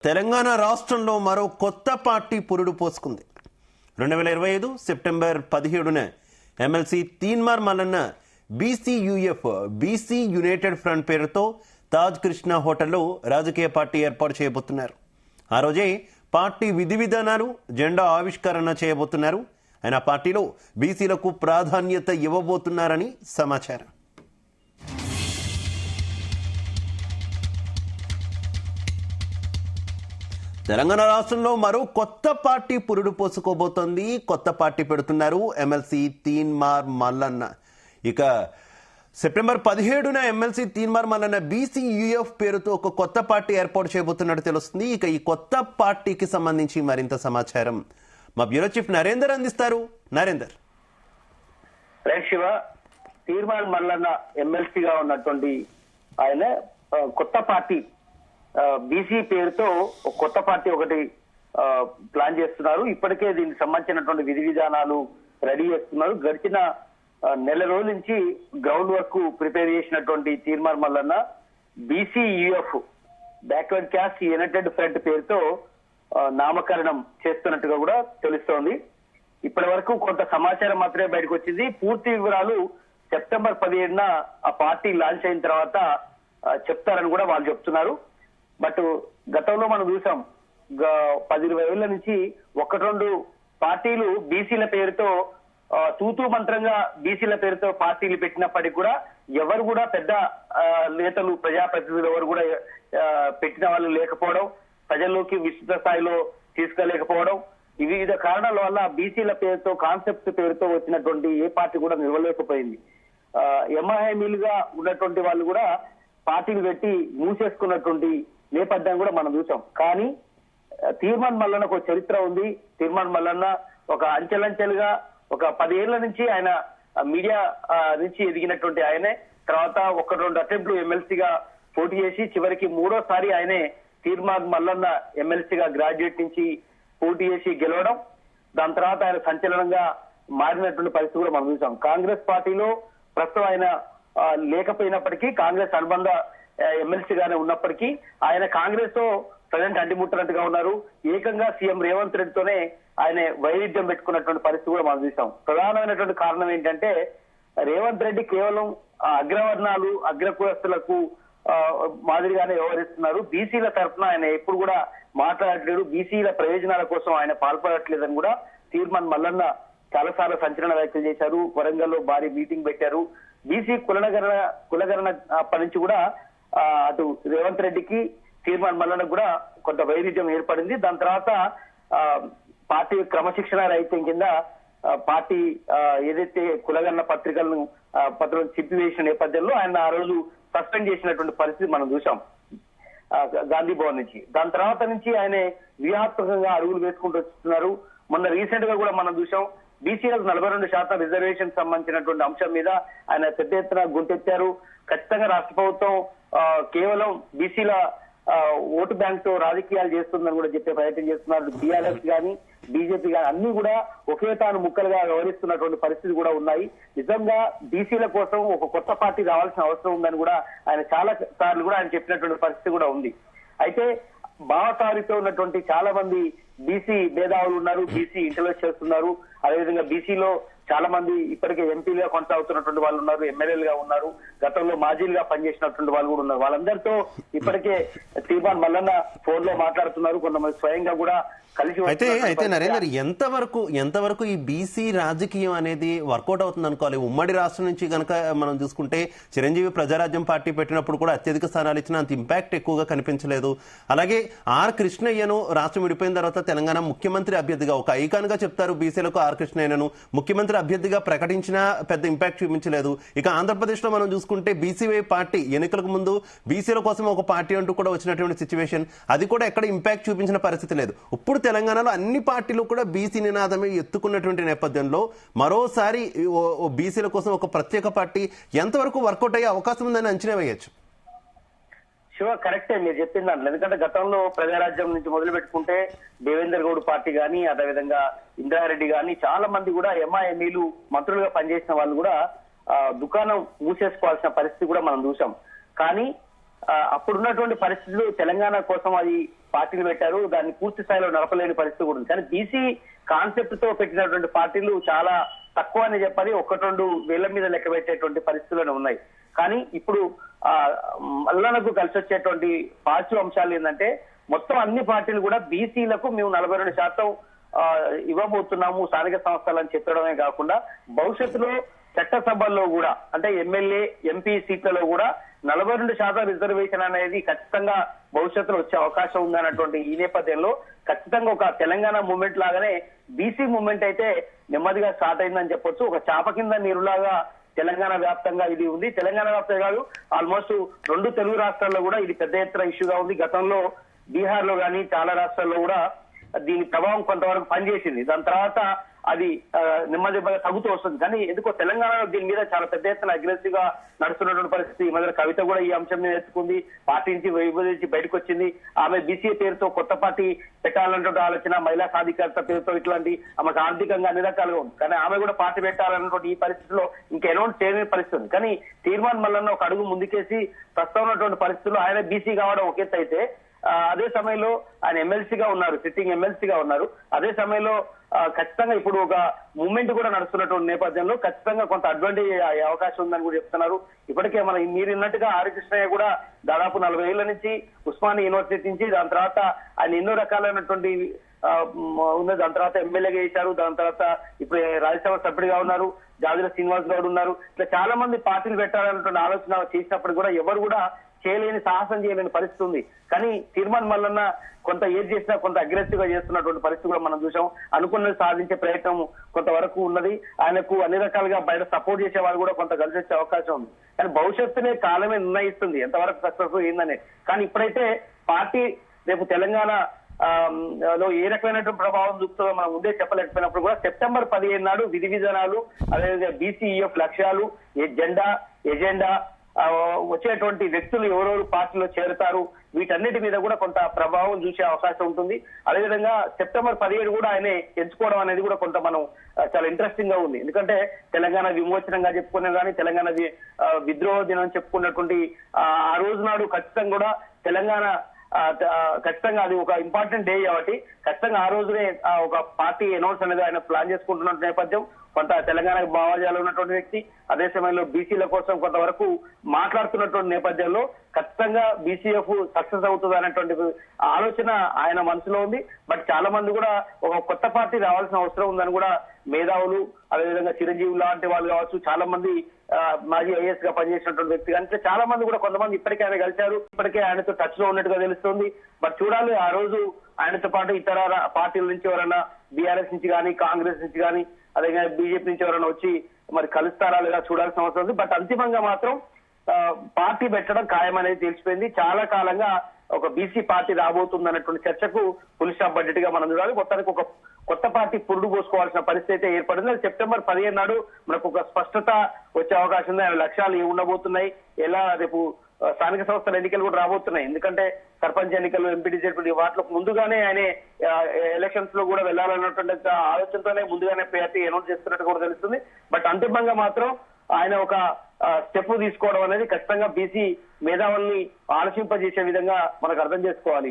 తెలంగాణ రాష్ట్రంలో మరో కొత్త పార్టీ పురుడు పోసుకుంది. 2025 సెప్టెంబర్ 17న MLC Teenmar Mallanna BCUF BC united front పేరుతో తాజ్ కృష్ణ హోటల్లో రాజకీయ పార్టీ ఏర్పాటు చేయబోతున్నారు. ఆ రోజే పార్టీ విధి విధానాలు, జెండా ఆవిష్కరణ చేయబోతున్నారు. ఆయన పార్టీలో బీసీలకు ప్రాధాన్యత ఇవ్వబోతున్నారని సమాచారం. తెలంగాణ రాష్ట్రంలో మరో కొత్త పార్టీ పురుడు పోసుకోబోతోంది. కొత్త పార్టీ పెడుతున్నారు ఎమ్మెల్సీ తీన్మార్ మల్లన్న. ఇక సెప్టెంబర్ 17న ఎమ్మెల్సీ తీన్మార్ మల్లన్న బీసీయూఎఫ్ పేరుతో ఒక కొత్త పార్టీ ఏర్పాటు చేయబోతున్నట్టు తెలుస్తుంది. ఇక ఈ కొత్త పార్టీకి సంబంధించి మరింత సమాచారం మా బ్యూరో చీఫ్ నరేందర్ అందిస్తారు. నరేందర్. శివ, తీన్మార్ మల్లన్న ఎమ్మెల్సీగా ఉన్నటువంటి ఆయన కొత్త పార్టీ బీసీ పేరుతో కొత్త పార్టీ ఒకటి ప్లాన్ చేస్తున్నారు. ఇప్పటికే దీనికి సంబంధించినటువంటి విధి విధానాలు రెడీ చేస్తున్నారు. గడిచిన నెల రోజుల నుంచి గ్రౌండ్ వర్క్ ప్రిపేర్ చేసినటువంటి Teenmar Mallanna BCUF backward caste united front పేరుతో నామకరణం చేస్తున్నట్టుగా కూడా తెలుస్తోంది. ఇప్పటి వరకు కొంత సమాచారం మాత్రమే బయటకు వచ్చింది. పూర్తి వివరాలు సెప్టెంబర్ 17న ఆ పార్టీ లాంచ్ అయిన తర్వాత చెప్తారని కూడా వాళ్ళు చెప్తున్నారు. బట్ గతంలో మనం చూసాం 10-20 ఏళ్ల నుంచి 1-2 పార్టీలు బీసీల పేరుతో తూతూ మంత్రంగా బీసీల పేరుతో పార్టీలు పెట్టినప్పటికీ కూడా ఎవరు కూడా పెద్ద నేతలు, ప్రజాప్రతినిధులు ఎవరు కూడా పెట్టిన వాళ్ళు లేకపోవడం, ప్రజల్లోకి విస్తృత స్థాయిలో తీసుకెళ్లలేకపోవడం, వివిధ కారణాల వల్ల బీసీల పేరుతో కాన్సెప్ట్ పేరుతో వచ్చినటువంటి ఏ పార్టీ కూడా నిలవలేకపోయింది. ఎంఐఎంఈలుగా ఉన్నటువంటి వాళ్ళు కూడా పార్టీలు పెట్టి మూసేసుకున్నటువంటి నేపథ్యం కూడా మనం చూసాం. కానీ తీన్మార్ మల్లన్నకు ఒక చరిత్ర ఉంది. తీన్మార్ మల్లన్న ఒక అంచెలంచెలుగా ఒక 10 ఏళ్ల నుంచి ఆయన మీడియా నుంచి ఎదిగినటువంటి ఆయనే. తర్వాత 1-2 అటెంప్ట్లు ఎమ్మెల్సీగా పోటీ చేసి చివరికి 3వ ఆయనే తీన్మార్ మల్లన్న ఎమ్మెల్సీగా గ్రాడ్యుయేట్ నుంచి పోటీ చేసి గెలవడం, దాని తర్వాత ఆయన సంచలనంగా మారినటువంటి పరిస్థితి కూడా మనం చూసాం. కాంగ్రెస్ పార్టీలో ప్రస్తుతం ఆయన లేకపోయినప్పటికీ, కాంగ్రెస్ అనుబంధ ఎమ్మెల్సీగానే ఉన్నప్పటికీ ఆయన కాంగ్రెస్ తో ప్రజెంట్ అంటిముట్టనట్టుగా ఉన్నారు. ఏకంగా సీఎం రేవంత్ రెడ్డితోనే ఆయన వైరుధ్యం పెట్టుకున్నటువంటి పరిస్థితి కూడా మనం చూసాం. ప్రధానమైనటువంటి కారణం ఏంటంటే రేవంత్ రెడ్డి కేవలం అగ్రవర్ణాలు, అగ్రకులస్తులకు మాదిరిగానే వ్యవహరిస్తున్నారు. బీసీల తరఫున ఆయన ఎప్పుడు కూడా మాట్లాడట్లేదు, బీసీల ప్రయోజనాల కోసం ఆయన పాల్పడట్లేదని కూడా తీన్మార్ మల్లన్న చాలాసార్లు సంచలన వ్యాఖ్యలు చేశారు. వరంగల్లో భారీ మీటింగ్ పెట్టారు. బీసీ కులగణన అప్పటి నుంచి కూడా అటు రేవంత్ రెడ్డికి, తీన్మార్ మల్లన్నకు కూడా కొంత వైరుధ్యం ఏర్పడింది. దాని తర్వాత పార్టీ క్రమశిక్షణ రహితం కింద పార్టీ ఏదైతే కులగణన పత్రాలను చింపివేసిన నేపథ్యంలో ఆయన ఆ రోజు సస్పెండ్ చేసినటువంటి పరిస్థితి మనం చూసాం గాంధీ భవన్ నుంచి. దాని తర్వాత నుంచి ఆయన వ్యూహాత్మకంగా అడుగులు వేసుకుంటూ వస్తున్నారు. మొన్న రీసెంట్ గా కూడా మనం చూసాం బీసీలకు 42% రిజర్వేషన్ సంబంధించినటువంటి అంశం మీద ఆయన పెద్ద ఎత్తున గుంటెత్తారు. ఖచ్చితంగా రాష్ట్ర ప్రభుత్వం కేవలం బీసీల ఓటు బ్యాంక్ తో రాజకీయాలు చేస్తుందని కూడా చెప్పే ప్రయత్నం చేస్తున్నారు. బీఆర్ఎస్ గానీ, బీజేపీ గానీ అన్ని కూడా ఒకే తాను ముక్కలుగా వ్యవహరిస్తున్నటువంటి పరిస్థితి కూడా ఉన్నాయి. నిజంగా బీసీల కోసం ఒక కొత్త పార్టీ రావాల్సిన అవసరం ఉందని కూడా ఆయన చాలా సార్లు కూడా ఆయన చెప్పినటువంటి పరిస్థితి కూడా ఉంది. అయితే భావసారితో ఉన్నటువంటి చాలా మంది బీసీ మేధావులు ఉన్నారు, బీసీ ఇంటలెక్చువల్స్ ఉన్నారు. అదేవిధంగా బీసీలో చాలా మంది ఇప్పటికే ఎంపీలుగా కొనసాగుతున్నటువంటి వాళ్ళు ఉన్నారు, ఎమ్మెల్యేలుగా ఉన్నారు, గతంలో మాజీలుగా పనిచేసినటువంటి వాళ్ళు కూడా ఉన్నారు. వాళ్ళందరితో ఇప్పటికే తీన్మార్ మల్లన్న ఫోన్ లో మాట్లాడుతున్నారు. కొంతమంది స్వయంగా కూడా కలిసి. అయితే నరేందర్, ఎంతవరకు ఈ బీసీ రాజకీయం అనేది వర్కౌట్ అవుతుంది అనుకోవాలి? ఉమ్మడి రాష్ట్రం నుంచి కనుక మనం చూసుకుంటే చిరంజీవి ప్రజారాజ్యం పార్టీ పెట్టినప్పుడు కూడా అత్యధిక స్థానాలు ఇచ్చిన అంత ఇంపాక్ట్ ఎక్కువగా కనిపించలేదు. అలాగే ఆర్ కృష్ణయ్యను రాష్ట్రం విడిపోయిన తర్వాత తెలంగాణ ముఖ్యమంత్రి అభ్యర్థిగా ఒక ఐకాన్ గా చెప్తారు బీసీలకు. ఆర్ కృష్ణయ్యను ముఖ్యమంత్రి అభ్యర్థిగా ప్రకటించినా పెద్ద ఇంపాక్ట్ చూపించలేదు. ఇక ఆంధ్రప్రదేశ్ లో మనం చూసుకుంటే బీసీవై పార్టీ ఎన్నికలకు ముందు బీసీల కోసం ఒక పార్టీ అంటూ కూడా వచ్చినటువంటి సిచ్యువేషన్, అది కూడా ఎక్కడ ఇంపాక్ట్ చూపించిన పరిస్థితి లేదు. ఇప్పుడు తెలంగాణలో అన్ని పార్టీలు కూడా బీసీ నినాదమే ఎత్తుకున్నటువంటి నేపథ్యంలో మరోసారి బీసీల కోసం ఒక ప్రత్యేక పార్టీ ఎంతవరకు వర్కౌట్ అయ్యే అవకాశం ఉందని అంచనా వేయచ్చు? శివ, కరెక్టే మీరు చెప్పిన దాంట్లో. ఎందుకంటే గతంలో ప్రజారాజ్యం నుంచి మొదలు పెట్టుకుంటే దేవేందర్ గౌడ్ పార్టీ గానీ, అదేవిధంగా ఇంద్రారెడ్డి గానీ చాలా మంది కూడా ఎంఐఎంఈలు మంత్రులుగా పనిచేసిన వాళ్ళు కూడా దుకాణం మూసేసుకోవాల్సిన పరిస్థితి కూడా మనం చూసాం. కానీ అప్పుడున్నటువంటి పరిస్థితులు తెలంగాణ కోసం అది పార్టీలు పెట్టారు, దాన్ని పూర్తి స్థాయిలో నడపలేని పరిస్థితి కూడా ఉంది. కానీ బీసీ కాన్సెప్ట్ తో పెట్టినటువంటి పార్టీలు చాలా తక్కువ అని చెప్పని 1-2 వేల మీద లెక్క పెట్టేటువంటి పరిస్థితులు ఉన్నాయి. కానీ ఇప్పుడు మల్లన్నకు కలిసి వచ్చేటువంటి పాజిటివ్ అంశాలు ఏంటంటే మొత్తం అన్ని పార్టీలు కూడా బీసీలకు మేము 42% ఇవ్వబోతున్నాము స్థానిక సంస్థలు అని చెప్పడమే కాకుండా భవిష్యత్తులో చట్టసభల్లో కూడా అంటే ఎమ్మెల్యే ఎంపీ సీట్లలో కూడా 42% రిజర్వేషన్ అనేది ఖచ్చితంగా భవిష్యత్తులో వచ్చే అవకాశం ఉందన్నటువంటి ఈ నేపథ్యంలో ఖచ్చితంగా ఒక తెలంగాణ మూవ్మెంట్ లాగానే బీసీ మూవ్మెంట్ అయితే నెమ్మదిగా స్టార్ట్ అయిందని చెప్పొచ్చు. ఒక చాప కింద నీరులాగా తెలంగాణ వ్యాప్తంగా ఇది ఉంది. తెలంగాణ వ్యాప్తంగా కాదు, ఆల్మోస్ట్ 2 తెలుగు రాష్ట్రాల్లో కూడా ఇది పెద్ద ఎత్తున ఇష్యూగా ఉంది. గతంలో బీహార్ లో కానీ చాలా రాష్ట్రాల్లో కూడా దీని ప్రభావం కొంతవరకు పనిచేసింది. దాని తర్వాత అది నెమ్మదిగా తగ్గుతూ వస్తుంది. కానీ ఎందుకో తెలంగాణలో దీని మీద చాలా పెద్ద ఎత్తున అగ్రెసివ్ గా నడుస్తున్నటువంటి పరిస్థితి. ఈ మధ్య కవిత కూడా ఈ అంశం మీద ఎత్తుకుంది, పార్టీ నుంచి విభజించి బయటకు వచ్చింది. ఆమె బీసీ పేరుతో కొత్త పార్టీ పెట్టాలన్నటువంటి ఆలోచన, మహిళా సాధికారత పేరుతో ఇట్లాంటి ఆమెకు ఆర్థికంగా అన్ని రకాలుగా ఉంది. కానీ ఆమె కూడా పార్టీ పెట్టాలన్నటువంటి ఈ పరిస్థితిలో ఇంకా అనౌన్స్ చేయలేని పరిస్థితి ఉంది. కానీ తీర్మాన్ మల్లన్న ఒక అడుగు ముందుకేసి ప్రస్తుతం ఉన్నటువంటి పరిస్థితుల్లో ఆయన బీసీ కావడం ఒక ఎత్తు అయితే అదే సమయంలో ఆయన ఎమ్మెల్సీగా ఉన్నారు, సిట్టింగ్ ఎమ్మెల్సీగా ఉన్నారు. అదే సమయంలో ఖచ్చితంగా ఇప్పుడు ఒక మూవ్మెంట్ కూడా నడుస్తున్నటువంటి నేపథ్యంలో ఖచ్చితంగా కొంత అడ్వాంటేజ్ అయ్యే అవకాశం ఉందని కూడా చెప్తున్నారు. ఇప్పటికే మీరు విన్నట్టుగా ఆర్ కృష్ణయ్య కూడా దాదాపు 40 ఏళ్ల నుంచి ఉస్మానియా యూనివర్సిటీ నుంచి దాని తర్వాత ఆయన ఎన్నో రకాలైనటువంటి ఉన్నది. దాని తర్వాత ఎమ్మెల్యేగా చేశారు. దాని తర్వాత ఇప్పుడు రాజ్యసభ సభ్యుడిగా ఉన్నారు. జాజుల శ్రీనివాస్ గౌడ్ ఉన్నారు. ఇట్లా చాలా మంది పార్టీలు పెట్టాలన్నటువంటి ఆలోచన చేసినప్పుడు కూడా ఎవరు కూడా చేయలేని, సాహసం చేయలేని పరిస్థితి ఉంది. కానీ తీర్మాన్ మల్లన్న కొంత ఏది చేసినా కొంత అగ్రెసివ్ గా చేస్తున్నటువంటి పరిస్థితి కూడా మనం చూసాం. అనుకున్నది సాధించే ప్రయత్నం కొంతవరకు ఉన్నది. ఆయనకు అన్ని రకాలుగా బయట సపోర్ట్ చేసే వాళ్ళు కూడా కొంత కలిసి వచ్చే అవకాశం ఉంది. కానీ భవిష్యత్తునే కాలమే నిర్ణయిస్తుంది ఎంతవరకు సక్సెస్ ఏందనే. కానీ ఇప్పుడైతే పార్టీ రేపు తెలంగాణ లో ఏ రకమైనటువంటి ప్రభావం చూపుతుందో మనం ముందే చెప్పలేకపోయినప్పుడు కూడా సెప్టెంబర్ 15 నాడు విధి విధానాలు, అదేవిధంగా బీసీఈఎఫ్ లక్ష్యాలు, ఎజెండా వచ్చేటువంటి వ్యక్తులు ఎవరెవరు పార్టీలో చేరుతారు, వీటన్నిటి మీద కూడా కొంత ప్రభావం చూసే అవకాశం ఉంటుంది. అదేవిధంగా సెప్టెంబర్ 17 కూడా ఆయన ఎంచుకోవడం అనేది కూడా కొంత మనం చాలా ఇంట్రెస్టింగ్ గా ఉంది. ఎందుకంటే తెలంగాణ విమోచనంగా చెప్పుకునే కానీ తెలంగాణ విద్రోహ దినం చెప్పుకున్నటువంటి ఆ రోజు నాడు ఖచ్చితంగా కూడా తెలంగాణ ఖచ్చితంగా అది ఒక ఇంపార్టెంట్ డే కాబట్టి ఖచ్చితంగా ఆ రోజునే ఒక పార్టీ అనౌన్స్ అనేది ఆయన ప్లాన్ చేసుకుంటున్న నేపథ్యం. కొంత తెలంగాణకు భావాజాలు ఉన్నటువంటి వ్యక్తి, అదే సమయంలో బీసీల కోసం కొంతవరకు మాట్లాడుతున్నటువంటి నేపథ్యంలో ఖచ్చితంగా బీసీఎఫ్ సక్సెస్ అవుతుంది అనేటువంటి ఆలోచన ఆయన మనసులో ఉంది. బట్ చాలా మంది కూడా ఒక కొత్త పార్టీ రావాల్సిన అవసరం ఉందని కూడా మేధావులు, అదేవిధంగా చిరంజీవి లాంటి వాళ్ళు కావచ్చు, చాలా మంది మాజీ ఐఏఎస్ గా పనిచేసినటువంటి వ్యక్తి కానీ చాలా మంది కూడా కొంతమంది ఇప్పటికే ఆయన కలిశారు, ఇప్పటికే ఆయనతో టచ్ లో ఉన్నట్టుగా తెలుస్తుంది. బట్ చూడాలి ఆ రోజు ఆయనతో పాటు ఇతర పార్టీల నుంచి ఎవరైనా బీఆర్ఎస్ నుంచి కానీ, కాంగ్రెస్ నుంచి కానీ, అదే బీజేపీ నుంచి ఎవరైనా వచ్చి మరి కలుస్తారా లేదా చూడాల్సిన అవసరం ఉంది. బట్ అంతిమంగా మాత్రం పార్టీ పెట్టడం ఖాయం అనేది తెలిసిపోయింది. చాలా కాలంగా ఒక బీసీ పార్టీ రాబోతుంది అన్నటువంటి చర్చకు ఫుల్ స్టాప్ బడ్జెట్ గా మనం చూడాలి. మొత్తానికి ఒక కొత్త పార్టీ పురుడు పోసుకోవాల్సిన పరిస్థితి అయితే ఏర్పడింది. సెప్టెంబర్ 15 నాడు మనకు ఒక స్పష్టత వచ్చే అవకాశం ఉంది. ఆయన లక్ష్యాలు ఏమి ఉండబోతున్నాయి, ఎలా రేపు స్థానిక సంస్థల ఎన్నికలు కూడా రాబోతున్నాయి. ఎందుకంటే సర్పంచ్ ఎన్నికలు, ఎంపీటీసీ వాటిలో ముందుగానే ఆయన ఎలక్షన్స్ లో కూడా వెళ్లాలన్నటువంటి ఆలోచనతోనే ముందుగానే పార్టీ అనౌన్స్ చేస్తున్నట్టు కూడా తెలుస్తుంది. బట్ అంతిమంగా మాత్రం ఆయన ఒక స్టెప్ తీసుకోవడం అనేది ఖచ్చితంగా బీసీ మేధావుల్ని ఆలోచింపజేసే విధంగా మనకు అర్థం చేసుకోవాలి.